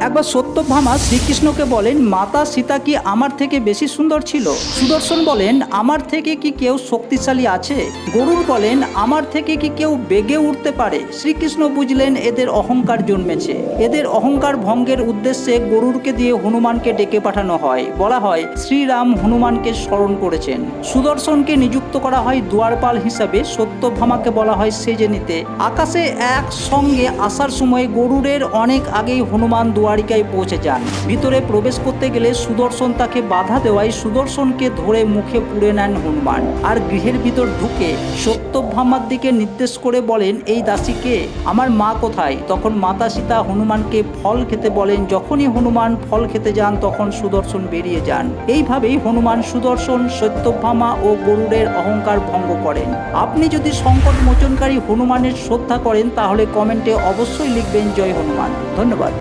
একবার সত্যভামা শ্রীকৃষ্ণকে বলেন, মাতা সীতা কি আমার থেকে বেশি সুন্দর ছিল? সুদর্শন বলেন, আমার থেকে কি কেউ শক্তিশালী আছে? গরুড় বলেন, আমার থেকে কি কেউ বেগে উঠতে পারে? শ্রীকৃষ্ণ বুঝলেন এদের অহংকার জন্মেছে। এদের অহংকার ভঙ্গের উদ্দেশ্যে গরুড়কে দিয়ে হনুমানকে ডেকে পাঠানো হয়। বলা হয় শ্রীরাম হনুমানকে স্মরণ করেছেন। সুদর্শনকে নিযুক্ত করা হয় দুয়ারপাল হিসাবে, সত্যভামাকে বলা হয় সেজে নিতে। আকাশে এক সঙ্গে আসার সময় গরুড়ের অনেক আগেই হনুমান দুয়ারিকায় পৌঁছে যান। ভিতরে প্রবেশ করতে গেলে সুদর্শন তাকে বাধা দেওয়ায় সুদর্শনকে ধরে মুখে পুড়ে নেন হনুমান। আর গৃহের ভিতর ঢুকে সত্যভামার দিকে নির্দেশ করে বলেন, এই দাসীকে, আমার মা কোথায়? তখন মাতা সীতা হনুমানকে ফল খেতে বলেন। যখনই হনুমান ফল খেতে যান তখন সুদর্শন বেরিয়ে যান। এইভাবেই হনুমান সুদর্শন, সত্যভামা ও গরুড়ের অহংকার ভঙ্গ করেন। আপনি যদি সংকট মোচনকারী হনুমানের শ্রদ্ধা করেন তাহলে কমেন্টে অবশ্যই লিখবেন জয় হনুমান। ধন্যবাদ।